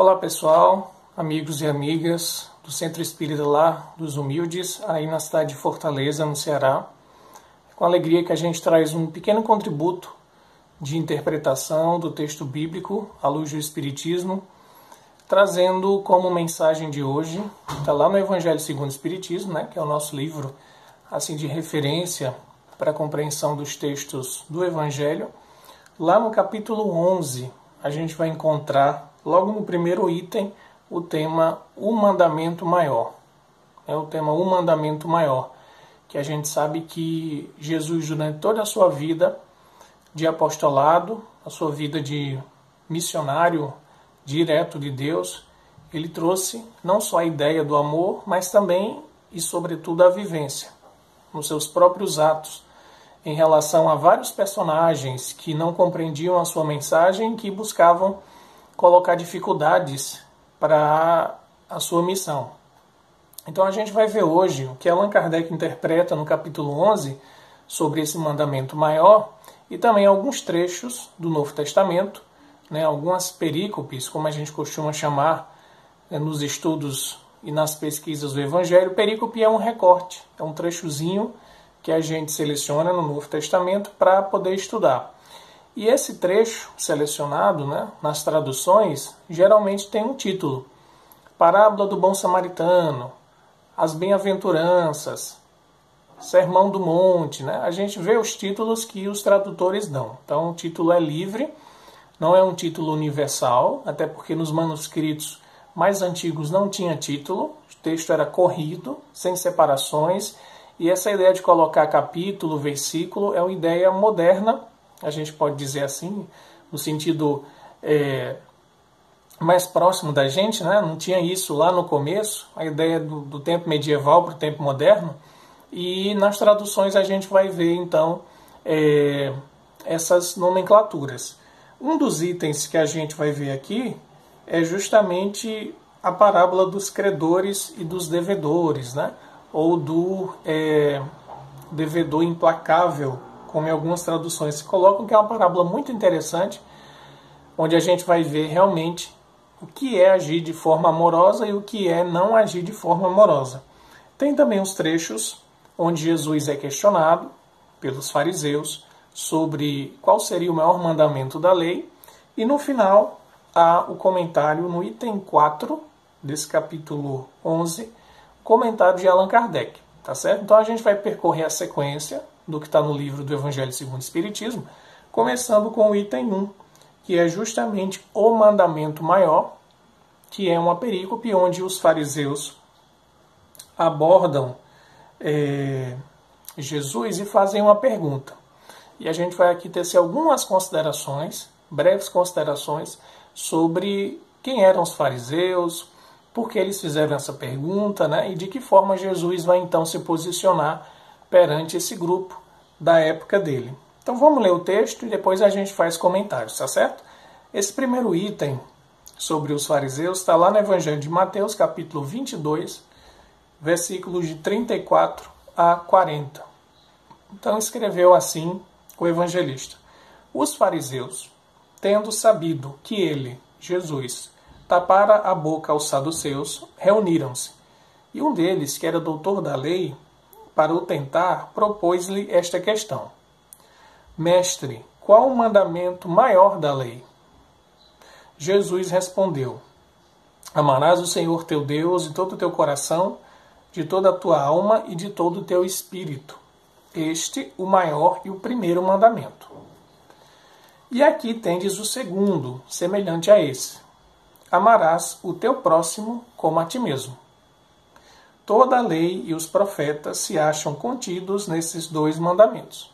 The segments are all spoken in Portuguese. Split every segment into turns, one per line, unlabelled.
Olá pessoal, amigos e amigas do Centro Espírita Lar dos Humildes, aí na cidade de Fortaleza, no Ceará. É com alegria que a gente traz um pequeno contributo de interpretação do texto bíblico à luz do Espiritismo, trazendo como mensagem de hoje, está lá no Evangelho segundo o Espiritismo, que é o nosso livro assim de referência para a compreensão dos textos do Evangelho. Lá no capítulo 11, a gente vai encontrar, logo no primeiro item, o tema O Mandamento Maior. É o tema O Mandamento Maior, que a gente sabe que Jesus, durante toda a sua vida de apostolado, a sua vida de missionário direto de Deus, ele trouxe não só a ideia do amor, mas também e sobretudo a vivência, nos seus próprios atos, em relação a vários personagens que não compreendiam a sua mensagem, que buscavam colocar dificuldades para a sua missão. Então a gente vai ver hoje o que Allan Kardec interpreta no capítulo 11 sobre esse mandamento maior e também alguns trechos do Novo Testamento, algumas perícopes, como a gente costuma chamar nos estudos e nas pesquisas do Evangelho. Perícope é um recorte, é um trechozinho que a gente seleciona no Novo Testamento para poder estudar. E esse trecho selecionado, nas traduções, geralmente tem um título: Parábola do Bom Samaritano, As Bem-aventuranças, Sermão do Monte. A gente vê os títulos que os tradutores dão. Então o título é livre, não é um título universal, até porque nos manuscritos mais antigos não tinha título, o texto era corrido, sem separações. E essa ideia de colocar capítulo, versículo, é uma ideia moderna, a gente pode dizer assim, no sentido mais próximo da gente, Não tinha isso lá no começo, a ideia do tempo medieval para o tempo moderno. E nas traduções a gente vai ver, então, essas nomenclaturas. Um dos itens que a gente vai ver aqui é justamente a parábola dos credores e dos devedores, ou do devedor implacável, como em algumas traduções se colocam, que é uma parábola muito interessante, onde a gente vai ver realmente o que é agir de forma amorosa e o que é não agir de forma amorosa. Tem também os trechos onde Jesus é questionado pelos fariseus sobre qual seria o maior mandamento da lei, e no final há o comentário no item 4 desse capítulo 11, comentário de Allan Kardec, tá certo? Então a gente vai percorrer a sequência do que está no livro do Evangelho segundo o Espiritismo, começando com o item 1, que é justamente o mandamento maior, que é uma perícope onde os fariseus abordam Jesus e fazem uma pergunta. E a gente vai aqui tecer algumas considerações, breves considerações, sobre quem eram os fariseus, por que eles fizeram essa pergunta, e de que forma Jesus vai então se posicionar perante esse grupo da época dele. Então vamos ler o texto e depois a gente faz comentários, tá certo? Esse primeiro item sobre os fariseus está lá no Evangelho de Mateus, capítulo 22, versículos de 34 a 40. Então escreveu assim o evangelista: Os fariseus, tendo sabido que ele, Jesus, tapara a boca aos saduceus, reuniram-se. E um deles, que era doutor da lei, para o tentar, propôs-lhe esta questão: Mestre, qual o mandamento maior da lei? Jesus respondeu: Amarás o Senhor teu Deus de todo o teu coração, de toda a tua alma e de todo o teu espírito. Este, o maior e o primeiro mandamento. E aqui tendes o segundo, semelhante a esse: Amarás o teu próximo como a ti mesmo. Toda a lei e os profetas se acham contidos nesses dois mandamentos.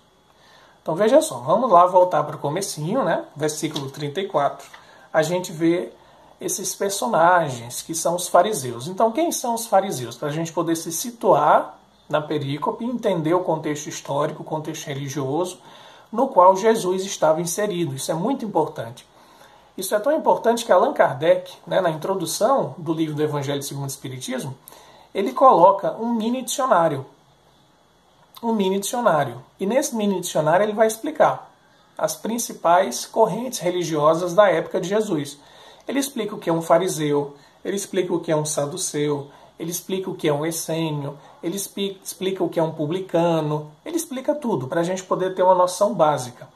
Então veja só, vamos lá voltar para o comecinho, versículo 34. A gente vê esses personagens que são os fariseus. Então quem são os fariseus? Para a gente poder se situar na perícope e entender o contexto histórico, o contexto religioso no qual Jesus estava inserido. Isso é muito importante. Isso é tão importante que Allan Kardec, na introdução do livro do Evangelho segundo o Espiritismo, ele coloca um mini dicionário. E nesse mini dicionário ele vai explicar as principais correntes religiosas da época de Jesus. Ele explica o que é um fariseu, ele explica o que é um saduceu, ele explica o que é um essênio, ele explica o que é um publicano, ele explica tudo para a gente poder ter uma noção básica.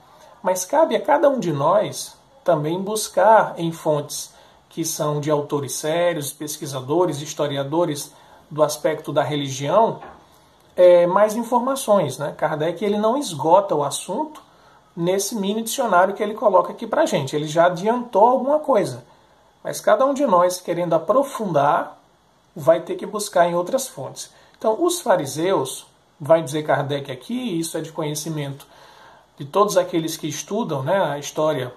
Mas cabe a cada um de nós também buscar em fontes que são de autores sérios, pesquisadores, historiadores do aspecto da religião, mais informações, né? Kardec ele não esgota o assunto nesse mini dicionário que ele coloca aqui para a gente. Ele já adiantou alguma coisa. Mas cada um de nós, querendo aprofundar, vai ter que buscar em outras fontes. Então, os fariseus, vai dizer Kardec aqui, e isso é de conhecimento de todos aqueles que estudam, né, a história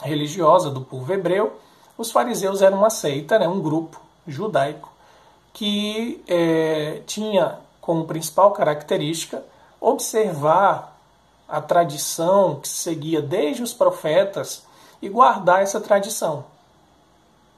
religiosa do povo hebreu, os fariseus eram uma seita, né, um grupo judaico, que tinha como principal característica observar a tradição que se seguia desde os profetas e guardar essa tradição.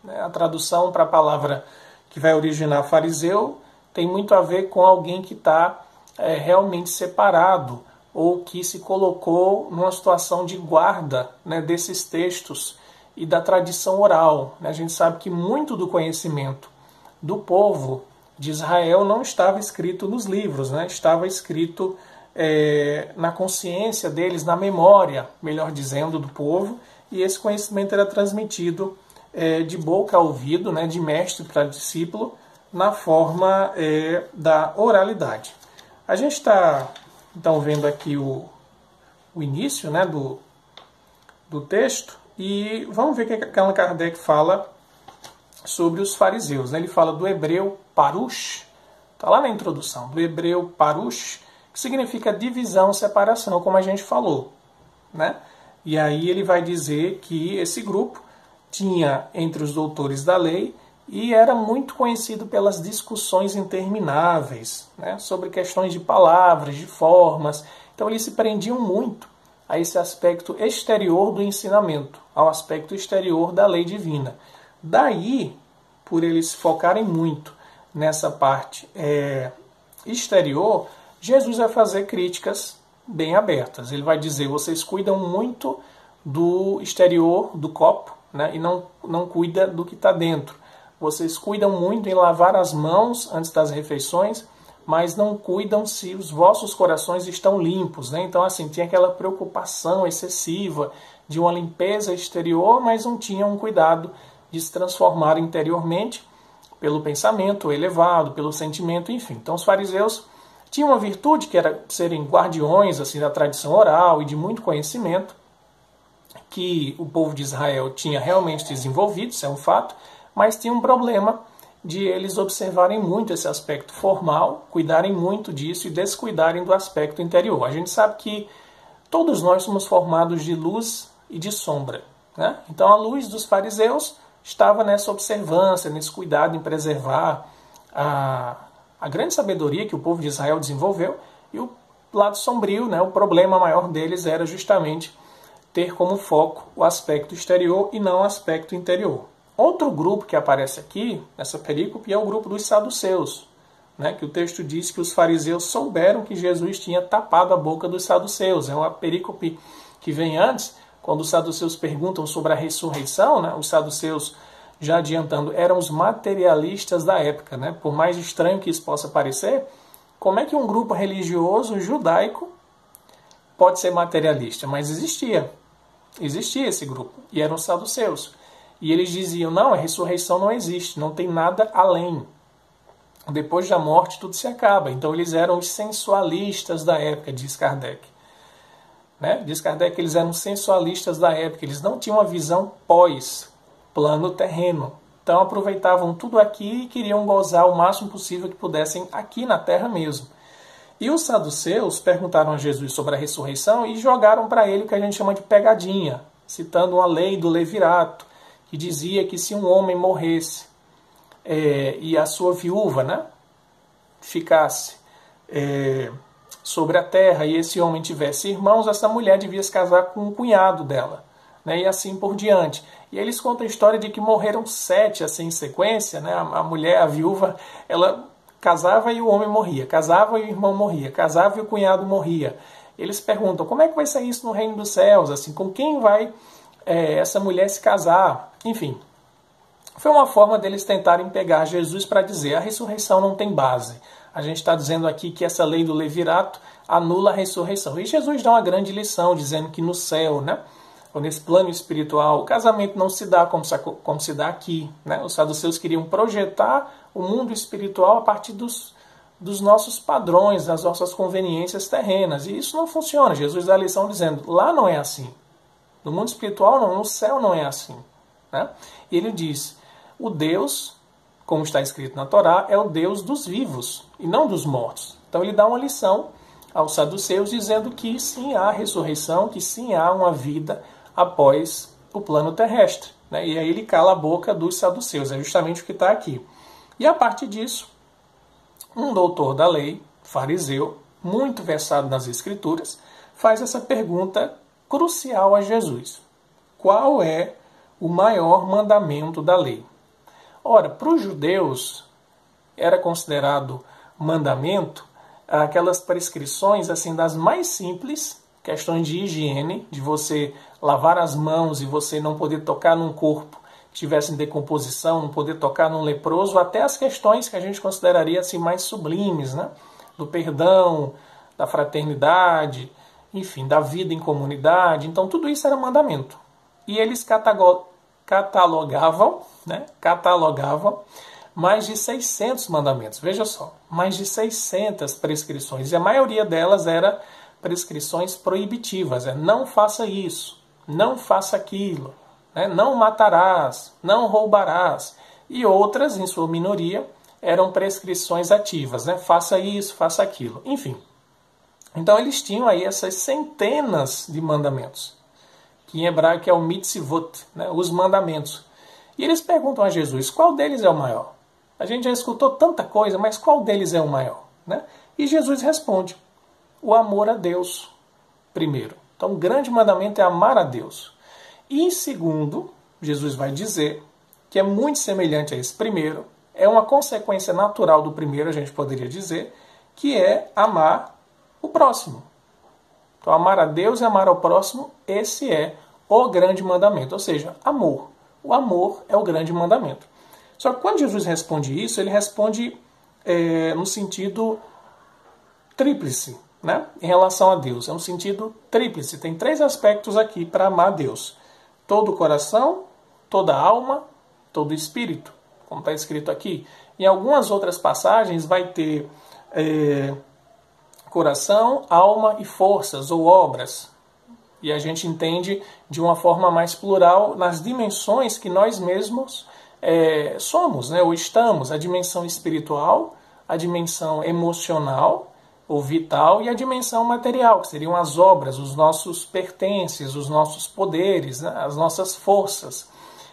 A tradução para a palavra que vai originar fariseu tem muito a ver com alguém que está realmente separado ou que se colocou numa situação de guarda, né, desses textos e da tradição oral. A gente sabe que muito do conhecimento do povo de Israel não estava escrito nos livros, né? Estava escrito na consciência deles, na memória, melhor dizendo, do povo, e esse conhecimento era transmitido de boca a ouvido, né, de mestre para discípulo, na forma da oralidade. A gente está, então, vendo aqui o início, né, do texto, e vamos ver o que Allan Kardec fala sobre os fariseus. Ele fala do hebreu parush, está lá na introdução, do hebreu parush, que significa divisão, separação, como a gente falou, né? E aí ele vai dizer que esse grupo tinha entre os doutores da lei e era muito conhecido pelas discussões intermináveis, né, sobre questões de palavras, de formas. Então eles se prendiam muito a esse aspecto exterior do ensinamento, ao aspecto exterior da lei divina. Daí, por eles focarem muito nessa parte exterior, Jesus vai fazer críticas bem abertas. Ele vai dizer, vocês cuidam muito do exterior do copo, né, e não cuida do que está dentro. Vocês cuidam muito em lavar as mãos antes das refeições, mas não cuidam se os vossos corações estão limpos, né? Então, assim, tinha aquela preocupação excessiva de uma limpeza exterior, mas não tinha um cuidado de se transformar interiormente pelo pensamento elevado, pelo sentimento, enfim. Então, os fariseus tinham uma virtude que era serem guardiões assim, da tradição oral e de muito conhecimento, que o povo de Israel tinha realmente desenvolvido, isso é um fato, mas tinha um problema de eles observarem muito esse aspecto formal, cuidarem muito disso e descuidarem do aspecto interior. A gente sabe que todos nós somos formados de luz e de sombra, né? Então a luz dos fariseus estava nessa observância, nesse cuidado em preservar a grande sabedoria que o povo de Israel desenvolveu, e o lado sombrio, né, o problema maior deles era justamente ter como foco o aspecto exterior e não o aspecto interior. Outro grupo que aparece aqui, nessa perícope, é o grupo dos saduceus, né, que o texto diz que os fariseus souberam que Jesus tinha tapado a boca dos saduceus. É uma perícope que vem antes, quando os saduceus perguntam sobre a ressurreição, né, os saduceus, já adiantando, eram os materialistas da época, né? Por mais estranho que isso possa parecer, como é que um grupo religioso judaico pode ser materialista? Mas existia esse grupo, e eram os saduceus. E eles diziam, não, a ressurreição não existe, não tem nada além. Depois da morte tudo se acaba. Então eles eram os sensualistas da época, diz Kardec. Né? Diz Kardec que eles eram sensualistas da época, eles não tinham uma visão pós-plano terreno. Então aproveitavam tudo aqui e queriam gozar o máximo possível que pudessem aqui na Terra mesmo. E os saduceus perguntaram a Jesus sobre a ressurreição e jogaram para ele o que a gente chama de pegadinha, citando uma lei do Levirato, que dizia que se um homem morresse e a sua viúva, né, ficasse sobre a terra e esse homem tivesse irmãos, essa mulher devia se casar com um cunhado dela, né, e assim por diante. E eles contam a história de que morreram 7 assim em sequência, né, a mulher, a viúva, ela casava e o homem morria, casava e o irmão morria, casava e o cunhado morria. Eles perguntam, como é que vai ser isso no reino dos céus? Assim, com quem vai essa mulher se casar. Enfim, foi uma forma deles tentarem pegar Jesus para dizer a ressurreição não tem base. A gente está dizendo aqui que essa lei do levirato anula a ressurreição. E Jesus dá uma grande lição, dizendo que no céu, né, ou nesse plano espiritual, o casamento não se dá como se dá aqui. Né? Os saduceus queriam projetar o mundo espiritual a partir dos nossos padrões, das nossas conveniências terrenas. E isso não funciona. Jesus dá a lição dizendo, lá não é assim. No mundo espiritual não, no céu não é assim. Né? E ele diz, o Deus, como está escrito na Torá, é o Deus dos vivos e não dos mortos. Então ele dá uma lição aos saduceus dizendo que sim há ressurreição, que sim há uma vida após o plano terrestre. Né? E aí ele cala a boca dos saduceus, é justamente o que está aqui. E a partir disso, um doutor da lei, fariseu, muito versado nas escrituras, faz essa pergunta crucial a Jesus. Qual é o maior mandamento da lei? Ora, para os judeus era considerado mandamento aquelas prescrições assim das mais simples, questões de higiene, de você lavar as mãos e você não poder tocar num corpo que estivesse em decomposição, não poder tocar num leproso, até as questões que a gente consideraria assim mais sublimes, né? Do perdão, da fraternidade, enfim, da vida em comunidade. Então tudo isso era mandamento. E eles catalogavam mais de 600 mandamentos. Veja só, mais de 600 prescrições. E a maioria delas era prescrições proibitivas. Não faça isso, não faça aquilo, né? Não matarás, não roubarás. E outras, em sua minoria, eram prescrições ativas. Né? Faça isso, faça aquilo. Enfim. Então eles tinham aí essas centenas de mandamentos, que em hebraico é o mitzvot, né? Os mandamentos. E eles perguntam a Jesus, qual deles é o maior? A gente já escutou tanta coisa, mas qual deles é o maior? Né? E Jesus responde, o amor a Deus, primeiro. Então, o grande mandamento é amar a Deus. E em segundo, Jesus vai dizer que é muito semelhante a esse primeiro, é uma consequência natural do primeiro, a gente poderia dizer, que é amar o próximo. Então, amar a Deus e amar ao próximo, esse é o grande mandamento, ou seja, amor. O amor é o grande mandamento. Só que quando Jesus responde isso, ele responde no sentido tríplice, né? Em relação a Deus. É um sentido tríplice. Tem 3 aspectos aqui para amar a Deus. Todo o coração, toda a alma, todo o espírito, como está escrito aqui. Em algumas outras passagens vai ter coração, alma e forças ou obras. E a gente entende de uma forma mais plural nas dimensões que nós mesmos somos, né, ou estamos. A dimensão espiritual, a dimensão emocional ou vital e a dimensão material, que seriam as obras, os nossos pertences, os nossos poderes, né, as nossas forças.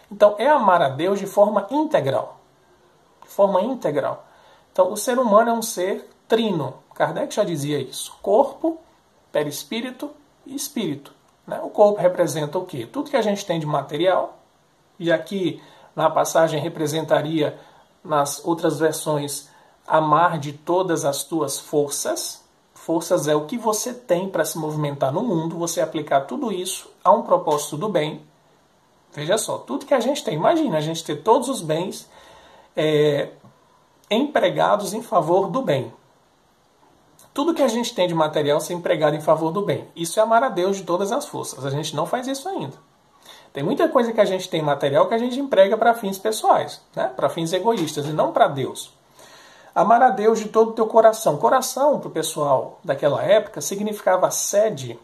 Então, é amar a Deus de forma integral. De forma integral. Então, o ser humano é um ser trino. Kardec já dizia isso. Corpo, perispírito e espírito. Né? O corpo representa o quê? Tudo que a gente tem de material. E aqui, na passagem, representaria, nas outras versões, amar de todas as tuas forças. Forças é o que você tem para se movimentar no mundo. Você aplicar tudo isso a um propósito do bem. Veja só, tudo que a gente tem. Imagina a gente ter todos os bens empregados em favor do bem. Tudo que a gente tem de material ser empregado em favor do bem. Isso é amar a Deus de todas as forças. A gente não faz isso ainda. Tem muita coisa que a gente tem material que a gente emprega para fins pessoais, né? Para fins egoístas e não para Deus. Amar a Deus de todo o teu coração. Coração, para o pessoal daquela época, significava a sede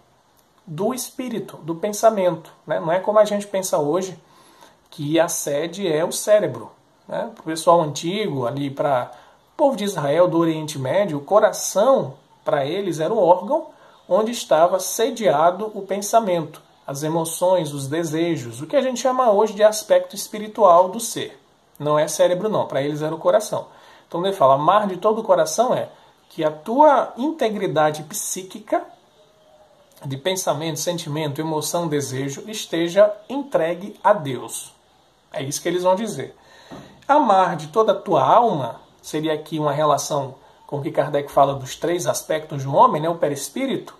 do espírito, do pensamento. Né? Não é como a gente pensa hoje, que a sede é o cérebro. Né? Para o pessoal antigo, ali para o povo de Israel, do Oriente Médio, o coração, para eles, era o órgão onde estava sediado o pensamento, as emoções, os desejos, o que a gente chama hoje de aspecto espiritual do ser. Não é cérebro não, para eles era o coração. Então ele fala, amar de todo o coração é que a tua integridade psíquica, de pensamento, sentimento, emoção, desejo, esteja entregue a Deus. É isso que eles vão dizer. Amar de toda a tua alma, seria aqui uma relação com o que Kardec fala dos 3 aspectos do homem, né? O perispírito,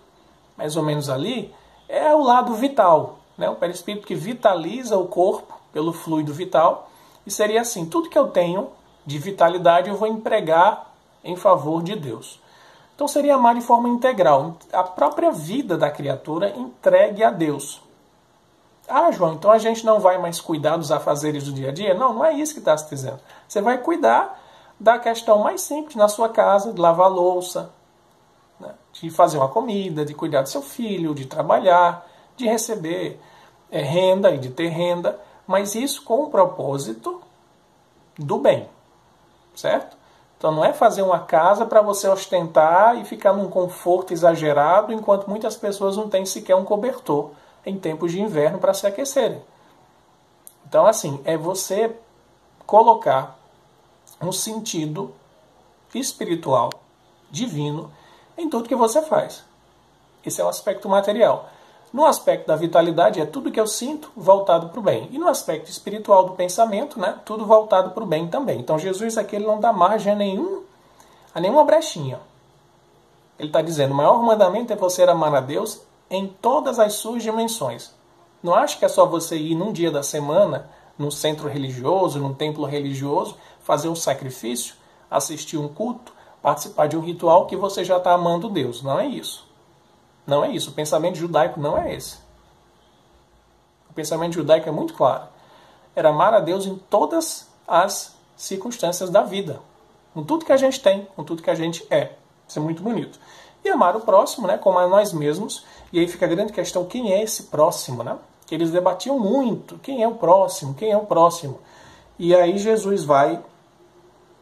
mais ou menos ali, é o lado vital. né? O perispírito que vitaliza o corpo pelo fluido vital. E seria assim, tudo que eu tenho de vitalidade eu vou empregar em favor de Deus. Então seria amar de forma integral, a própria vida da criatura entregue a Deus. Ah, João, então a gente não vai mais cuidar dos afazeres do dia a dia? Não, não é isso que está se dizendo. Você vai cuidar da questão mais simples na sua casa, de lavar a louça, né? De fazer uma comida, de cuidar do seu filho, de trabalhar, de receber renda e de ter renda, mas isso com o propósito do bem, certo? Então não é fazer uma casa para você ostentar e ficar num conforto exagerado, enquanto muitas pessoas não têm sequer um cobertor em tempos de inverno para se aquecerem. Então assim, é você colocar um sentido espiritual, divino, em tudo que você faz. Esse é o aspecto material. No aspecto da vitalidade, é tudo que eu sinto voltado para o bem. E no aspecto espiritual do pensamento, né, tudo voltado para o bem também. Então Jesus aqui ele não dá margem a nenhuma brechinha. Ele está dizendo, o maior mandamento é você amar a Deus em todas as suas dimensões. Não acho que é só você ir num dia da semana, num centro religioso, num templo religioso, fazer um sacrifício, assistir um culto, participar de um ritual que você já está amando Deus. Não é isso. Não é isso. O pensamento judaico não é esse. O pensamento judaico é muito claro. Era amar a Deus em todas as circunstâncias da vida. Com tudo que a gente tem, com tudo que a gente é. Isso é muito bonito. E amar o próximo, né, como a nós mesmos. E aí fica a grande questão, quem é esse próximo, né? Que eles debatiam muito. Quem é o próximo? Quem é o próximo? E aí Jesus vai,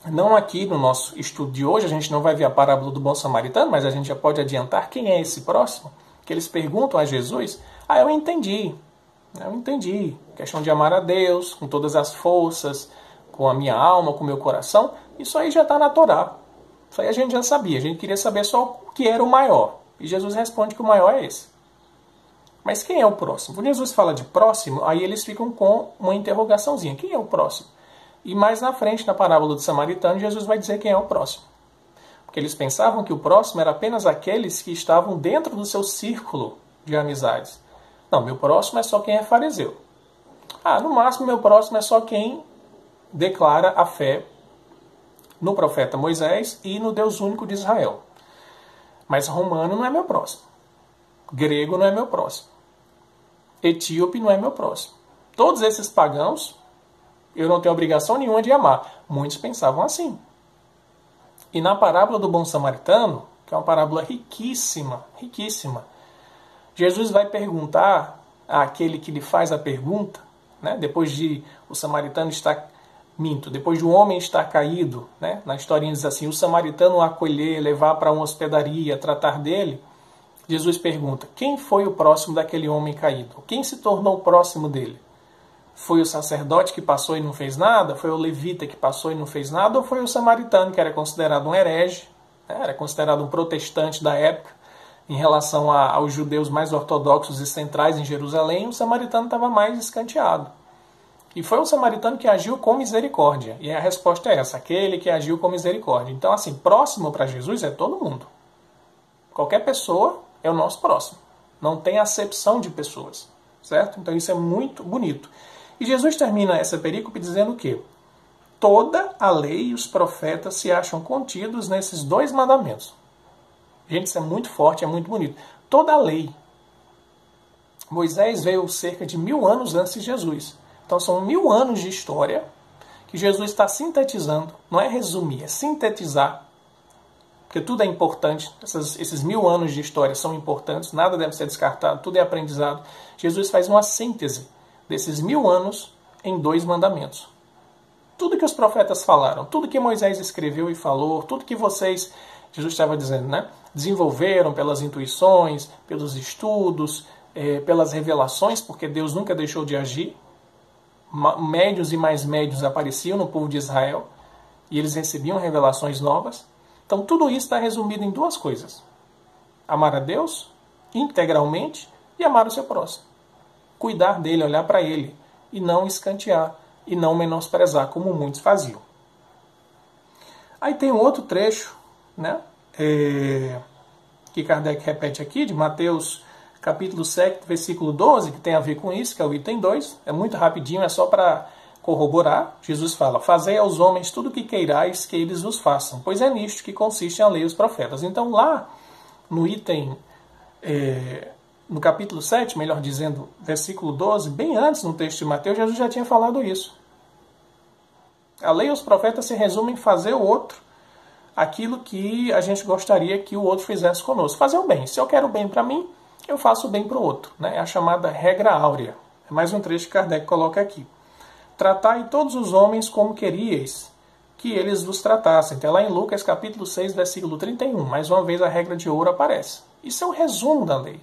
não aqui no nosso estudo de hoje, a gente não vai ver a parábola do bom samaritano, mas a gente já pode adiantar quem é esse próximo, que eles perguntam a Jesus. Ah, eu entendi. Questão de amar a Deus com todas as forças, com a minha alma, com o meu coração. Isso aí já está na Torá. Isso aí a gente já sabia. A gente queria saber só o que era o maior. E Jesus responde que o maior é esse. Mas quem é o próximo? Quando Jesus fala de próximo, aí eles ficam com uma interrogaçãozinha. Quem é o próximo? E mais na frente, na parábola do samaritano, Jesus vai dizer quem é o próximo. Porque eles pensavam que o próximo era apenas aqueles que estavam dentro do seu círculo de amizades. Não, meu próximo é só quem é fariseu. Ah, no máximo meu próximo é só quem declara a fé no profeta Moisés e no Deus único de Israel. Mas romano não é meu próximo. Grego não é meu próximo. Etíope não é meu próximo. Todos esses pagãos eu não tenho obrigação nenhuma de amar. Muitos pensavam assim. E na parábola do bom samaritano, que é uma parábola riquíssima, riquíssima, Jesus vai perguntar àquele que lhe faz a pergunta, né, depois de o samaritano estar depois de um homem estar caído, né, na historinha diz assim, o samaritano o acolher, levar para uma hospedaria, tratar dele, Jesus pergunta, quem foi o próximo daquele homem caído? Quem se tornou próximo dele? Foi o sacerdote que passou e não fez nada? Foi o levita que passou e não fez nada? Ou foi o samaritano, que era considerado um herege, né? Era considerado um protestante da época, em relação aos judeus mais ortodoxos e centrais em Jerusalém? O samaritano estava mais escanteado. E foi o samaritano que agiu com misericórdia. E a resposta é essa, aquele que agiu com misericórdia. Então, assim, próximo para Jesus é todo mundo. Qualquer pessoa é o nosso próximo. Não tem acepção de pessoas, certo? Então isso é muito bonito. E Jesus termina essa perícope dizendo o quê? Toda a lei e os profetas se acham contidos nesses dois mandamentos. Gente, isso é muito forte, é muito bonito. Toda a lei. Moisés veio cerca de 1000 anos antes de Jesus. Então são 1000 anos de história que Jesus está sintetizando. Não é resumir, é sintetizar. Porque tudo é importante. Esses 1000 anos de história são importantes. Nada deve ser descartado, tudo é aprendizado. Jesus faz uma síntese desses 1000 anos em 2 mandamentos. Tudo que os profetas falaram, tudo que Moisés escreveu e falou, tudo que vocês, Jesus estava dizendo, né, desenvolveram pelas intuições, pelos estudos, pelas revelações, porque Deus nunca deixou de agir. Médios e mais médios apareciam no povo de Israel e eles recebiam revelações novas. Então tudo isso está resumido em 2 coisas. Amar a Deus integralmente e amar o seu próximo. Cuidar dele, olhar para ele e não escantear e não menosprezar como muitos faziam. Aí tem um outro trecho, né, que Kardec repete aqui, de Mateus capítulo 7, versículo 12, que tem a ver com isso, que é o item 2. É muito rapidinho, é só para corroborar. Jesus fala: fazei aos homens tudo o que queirais que eles vos façam, pois é nisto que consiste a lei e os profetas. Então lá no item, no capítulo 7, melhor dizendo, versículo 12, bem antes no texto de Mateus, Jesus já tinha falado isso. A lei e os profetas se resumem em fazer o outro aquilo que a gente gostaria que o outro fizesse conosco. Fazer o bem. Se eu quero o bem para mim, eu faço o bem para o outro. Né? É a chamada regra áurea. É mais um trecho que Kardec coloca aqui. Tratai todos os homens como queríeis que eles vos tratassem. Então, lá em Lucas capítulo 6, versículo 31. Mais uma vez a regra de ouro aparece. Isso é um resumo da lei.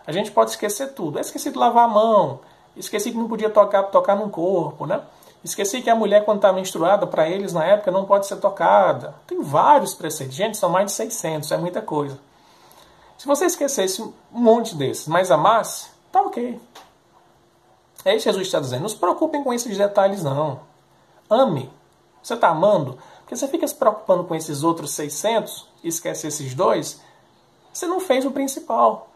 A gente pode esquecer tudo. Eu esqueci de lavar a mão. Esqueci que não podia tocar no corpo, né? Esqueci que a mulher, quando está menstruada, para eles, na época, não pode ser tocada. Tem vários preceitos. Gente, são mais de 600, é muita coisa. Se você esquecesse um monte desses, mas amasse, tá ok. É isso que Jesus está dizendo. Não se preocupem com esses detalhes, não. Ame. Você está amando? Porque você fica se preocupando com esses outros 600 e esquece esses dois, você não fez o principal.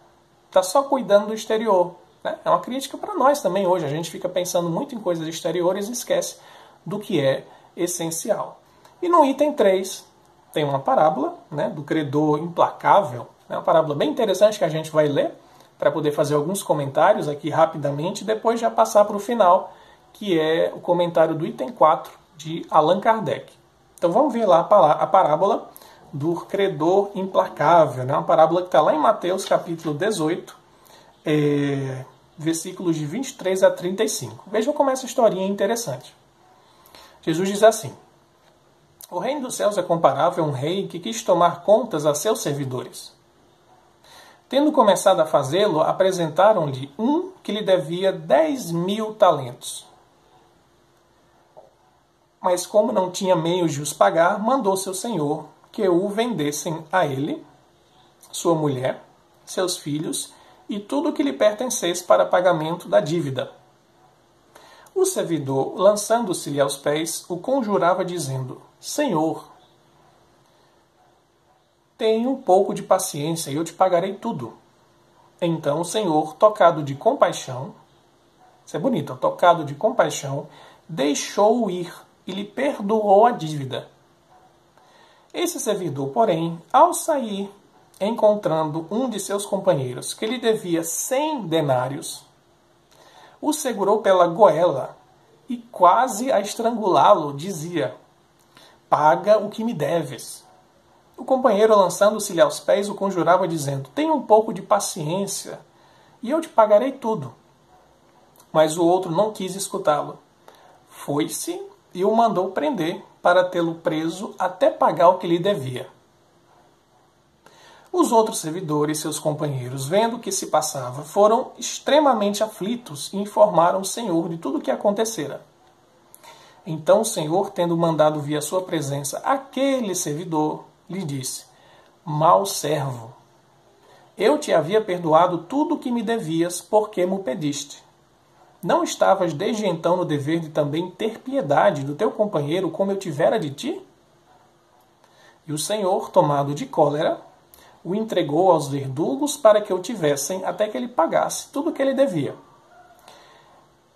Está só cuidando do exterior. É uma crítica para nós também hoje. A gente fica pensando muito em coisas exteriores e esquece do que é essencial. E no item 3 tem uma parábola, né, do credor implacável. É uma parábola bem interessante que a gente vai ler para poder fazer alguns comentários aqui rapidamente e depois já passar para o final, que é o comentário do item 4 de Allan Kardec. Então vamos ver lá a parábola do credor implacável. Né? Uma parábola que está lá em Mateus capítulo 18, versículos de 23 a 35. Vejam como essa historinha é interessante. Jesus diz assim: o reino dos céus é comparável a um rei que quis tomar contas a seus servidores. Tendo começado a fazê-lo, apresentaram-lhe um que lhe devia 10.000 talentos. Mas como não tinha meios de os pagar, mandou seu senhor que o vendessem a ele, sua mulher, seus filhos e tudo o que lhe pertencesse para pagamento da dívida. O servidor, lançando-se-lhe aos pés, o conjurava dizendo: Senhor, tenha um pouco de paciência e eu te pagarei tudo. Então o Senhor, tocado de compaixão, isso é bonito, tocado de compaixão, deixou-o ir e lhe perdoou a dívida. Esse servidor, porém, ao sair, encontrando um de seus companheiros que lhe devia 100 denários, o segurou pela goela e, quase a estrangulá-lo, dizia: paga o que me deves. O companheiro, lançando-se-lhe aos pés, o conjurava, dizendo: tenha um pouco de paciência e eu te pagarei tudo. Mas o outro não quis escutá-lo. Foi-se e o mandou prender para tê-lo preso até pagar o que lhe devia. Os outros servidores, seus companheiros, vendo o que se passava, foram extremamente aflitos e informaram o Senhor de tudo o que acontecera. Então o Senhor, tendo mandado vir à sua presença aquele servidor, lhe disse: mau servo, eu te havia perdoado tudo o que me devias, porque me pediste. Não estavas desde então no dever de também ter piedade do teu companheiro, como eu tivera de ti? E o Senhor, tomado de cólera, o entregou aos verdugos para que o tivessem até que ele pagasse tudo o que ele devia.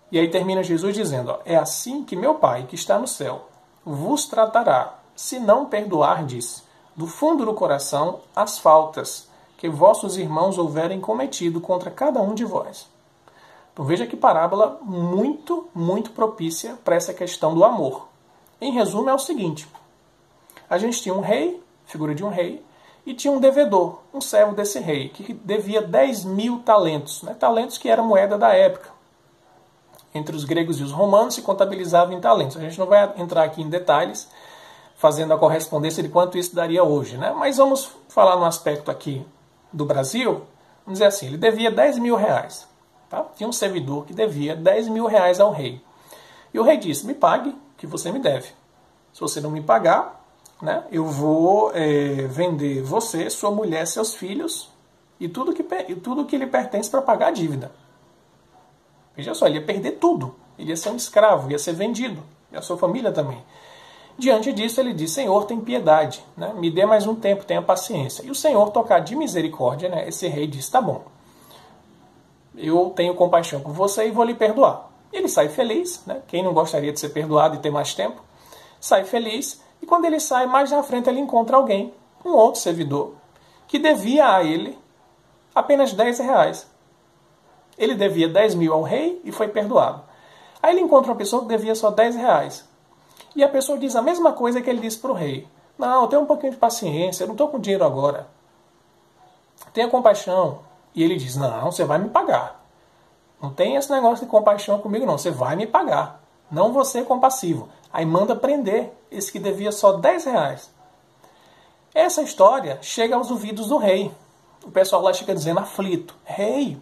E aí termina Jesus dizendo: é assim que meu Pai, que está no céu, vos tratará, se não perdoardes do fundo do coração as faltas que vossos irmãos houverem cometido contra cada um de vós. Então veja que parábola muito, muito propícia para essa questão do amor. Em resumo é o seguinte: a gente tinha um rei, figura de um rei, e tinha um devedor, um servo desse rei, que devia 10.000 talentos, né? Talentos que era moeda da época. Entre os gregos e os romanos se contabilizava em talentos. A gente não vai entrar aqui em detalhes, fazendo a correspondência de quanto isso daria hoje, né? Mas vamos falar no aspecto aqui do Brasil. Vamos dizer assim, ele devia 10.000 reais. Tá? Tinha um servidor que devia 10.000 reais ao rei. E o rei disse: me pague o que você me deve. Se você não me pagar, né, eu vou vender você, sua mulher, seus filhos e tudo que lhe pertence para pagar a dívida. Veja só, ele ia perder tudo. Ele ia ser um escravo, ia ser vendido. E a sua família também. Diante disso, ele diz: Senhor, tem piedade, né? Me dê mais um tempo, tenha paciência. E o Senhor, tocado de misericórdia, né? Esse rei disse: tá bom, eu tenho compaixão por você e vou lhe perdoar. Ele sai feliz, né? Quem não gostaria de ser perdoado e ter mais tempo? Sai feliz, e quando ele sai, mais na frente ele encontra alguém, um outro servidor, que devia a ele apenas R$10. Ele devia 10 mil ao rei e foi perdoado. Aí ele encontra uma pessoa que devia só R$10. E a pessoa diz a mesma coisa que ele disse para o rei. Não, tenha um pouquinho de paciência, eu não estou com dinheiro agora. Tenha compaixão. E ele diz, não, você vai me pagar. Não tem esse negócio de compaixão comigo não, você vai me pagar. Não vou ser compassivo. Aí manda prender esse que devia só R$10. Essa história chega aos ouvidos do rei. O pessoal lá fica dizendo aflito, rei,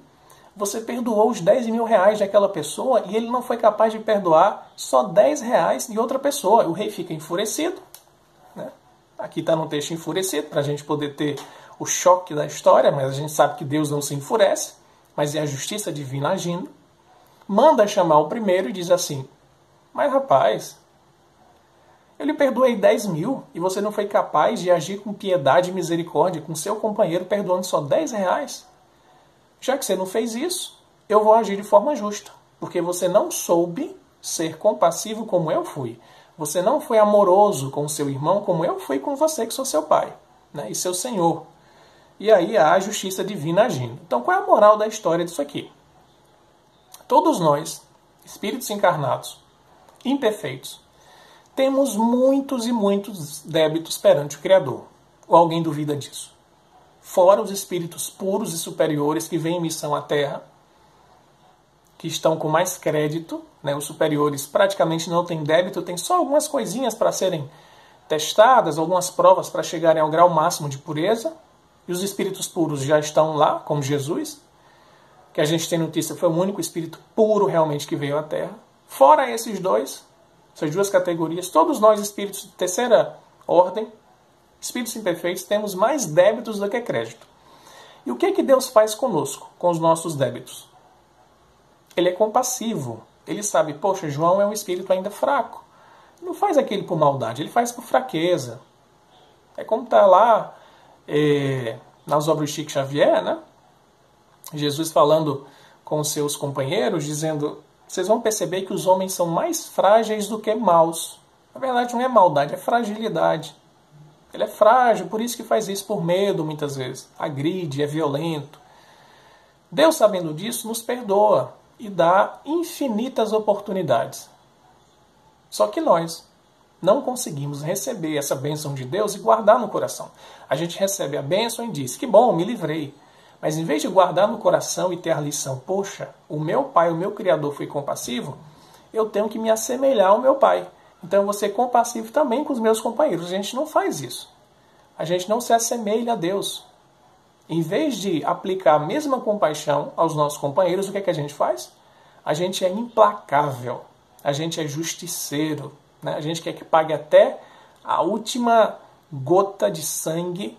você perdoou os 10 mil reais daquela pessoa e ele não foi capaz de perdoar só R$10 de outra pessoa. O rei fica enfurecido, né? Aqui está no texto enfurecido, para a gente poder ter o choque da história, mas a gente sabe que Deus não se enfurece, mas é a justiça divina agindo. Manda chamar o primeiro e diz assim, mas rapaz, eu lhe perdoei 10 mil e você não foi capaz de agir com piedade e misericórdia com seu companheiro perdoando só R$10? Já que você não fez isso, eu vou agir de forma justa, porque você não soube ser compassivo como eu fui. Você não foi amoroso com seu irmão como eu fui com você, que sou seu pai, né, e seu senhor. E aí há a justiça divina agindo. Então qual é a moral da história disso aqui? Todos nós, espíritos encarnados, imperfeitos, temos muitos e muitos débitos perante o Criador. Ou alguém duvida disso? Fora os espíritos puros e superiores que vêm em missão à Terra, que estão com mais crédito, né? Os superiores praticamente não têm débito, tem só algumas coisinhas para serem testadas, algumas provas para chegarem ao grau máximo de pureza, e os espíritos puros já estão lá, como Jesus, que a gente tem notícia foi o único espírito puro realmente que veio à Terra. Fora esses dois, essas duas categorias, todos nós espíritos de terceira ordem, espíritos imperfeitos, temos mais débitos do que crédito. E o que é que Deus faz conosco, com os nossos débitos? Ele é compassivo. Ele sabe, poxa, João é um espírito ainda fraco. Não faz aquilo por maldade, ele faz por fraqueza. É como está lá nas obras de Chico Xavier, né? Jesus falando com os seus companheiros, dizendo, vocês vão perceber que os homens são mais frágeis do que maus. Na verdade não é maldade, é fragilidade. Ele é frágil, por isso que faz isso por medo muitas vezes. Agride, é violento. Deus, sabendo disso, nos perdoa e dá infinitas oportunidades. Só que nós não conseguimos receber essa bênção de Deus e guardar no coração. A gente recebe a bênção e diz, que bom, me livrei. Mas em vez de guardar no coração e ter a lição, poxa, o meu pai, o meu Criador foi compassivo, eu tenho que me assemelhar ao meu pai. Então eu vou ser compassivo também com os meus companheiros. A gente não faz isso. A gente não se assemelha a Deus. Em vez de aplicar a mesma compaixão aos nossos companheiros, o que é que a gente faz? A gente é implacável. A gente é justiceiro. Né? A gente quer que pague até a última gota de sangue,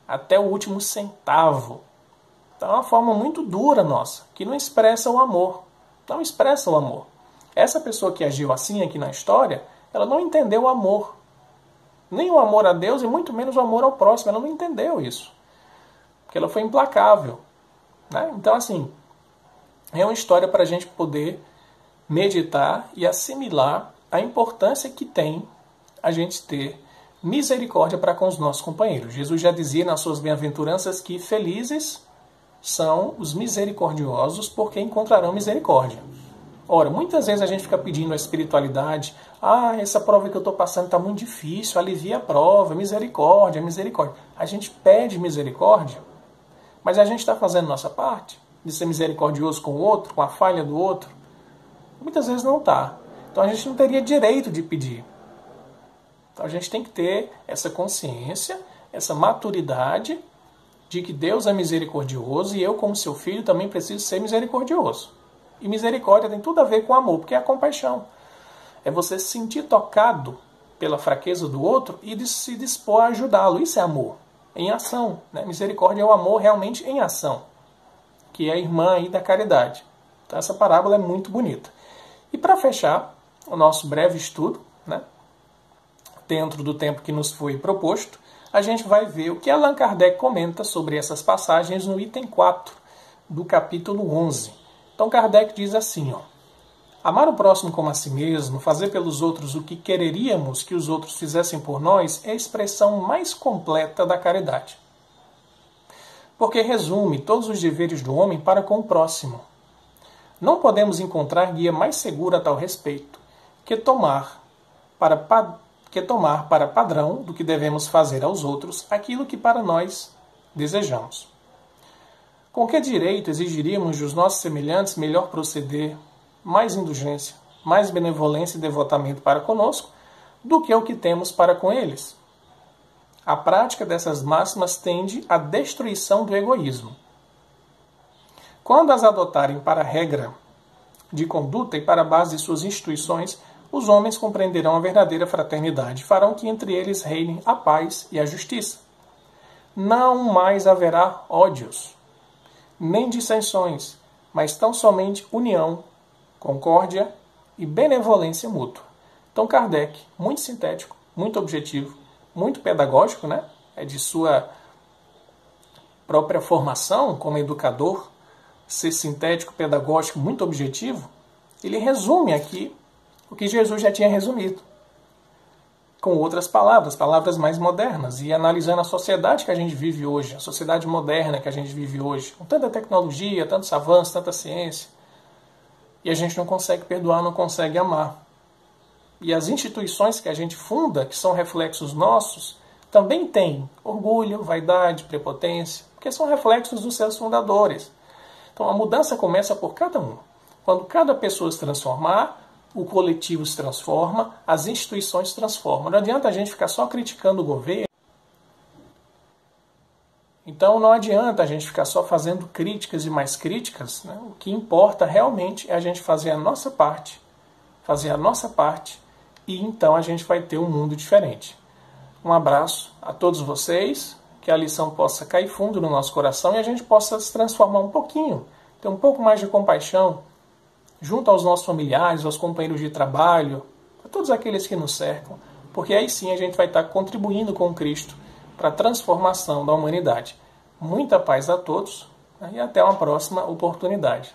até o último centavo. Então é uma forma muito dura nossa, que não expressa o amor. Não expressa o amor. Essa pessoa que agiu assim aqui na história, ela não entendeu o amor. Nem o amor a Deus e muito menos o amor ao próximo. Ela não entendeu isso. Porque ela foi implacável. Né? Então, assim, é uma história para a gente poder meditar e assimilar a importância que tem a gente ter misericórdia para com os nossos companheiros. Jesus já dizia nas suas bem-aventuranças que felizes são os misericordiosos porque encontrarão misericórdia. Ora, muitas vezes a gente fica pedindo a espiritualidade, essa prova que eu estou passando está muito difícil, alivia a prova, misericórdia, misericórdia. A gente pede misericórdia, mas a gente está fazendo nossa parte de ser misericordioso com o outro, com a falha do outro? Muitas vezes não está. Então a gente não teria direito de pedir. Então a gente tem que ter essa consciência, essa maturidade de que Deus é misericordioso e eu, como seu filho, também preciso ser misericordioso. E misericórdia tem tudo a ver com amor, porque é a compaixão. É você se sentir tocado pela fraqueza do outro e se dispor a ajudá-lo. Isso é amor, em ação. Né? Misericórdia é o amor realmente em ação, que é a irmã aí da caridade. Então essa parábola é muito bonita. E para fechar o nosso breve estudo, né, dentro do tempo que nos foi proposto, a gente vai ver o que Allan Kardec comenta sobre essas passagens no item 4 do capítulo 11. Então Kardec diz assim, ó: amar o próximo como a si mesmo, fazer pelos outros o que quereríamos que os outros fizessem por nós, é a expressão mais completa da caridade. Porque resume todos os deveres do homem para com o próximo. Não podemos encontrar guia mais segura a tal respeito que tomar para padrão do que devemos fazer aos outros aquilo que para nós desejamos. Com que direito exigiríamos dos nossos semelhantes melhor proceder, mais indulgência, mais benevolência e devotamento para conosco do que o que temos para com eles? A prática dessas máximas tende à destruição do egoísmo. Quando as adotarem para regra de conduta e para a base de suas instituições, os homens compreenderão a verdadeira fraternidade e farão que entre eles reinem a paz e a justiça. Não mais haverá ódios, nem dissensões, mas tão somente união, concórdia e benevolência mútua. Então Kardec, muito sintético, muito objetivo, muito pedagógico, né? É de sua própria formação como educador, ser sintético, pedagógico, muito objetivo. Ele resume aqui o que Jesus já tinha resumido, com outras palavras, palavras mais modernas, e analisando a sociedade que a gente vive hoje, a sociedade moderna que a gente vive hoje, com tanta tecnologia, tantos avanços, tanta ciência, e a gente não consegue perdoar, não consegue amar. E as instituições que a gente funda, que são reflexos nossos, também têm orgulho, vaidade, prepotência, porque são reflexos dos seus fundadores. Então a mudança começa por cada um. Quando cada pessoa se transformar, o coletivo se transforma, as instituições se transformam. Não adianta a gente ficar só criticando o governo. Então não adianta a gente ficar só fazendo críticas e mais críticas, né? O que importa realmente é a gente fazer a nossa parte, e então a gente vai ter um mundo diferente. Um abraço a todos vocês, que a lição possa cair fundo no nosso coração e a gente possa se transformar um pouquinho, ter um pouco mais de compaixão junto aos nossos familiares, aos companheiros de trabalho, a todos aqueles que nos cercam, porque aí sim a gente vai estar contribuindo com Cristo para a transformação da humanidade. Muita paz a todos, né, e até uma próxima oportunidade.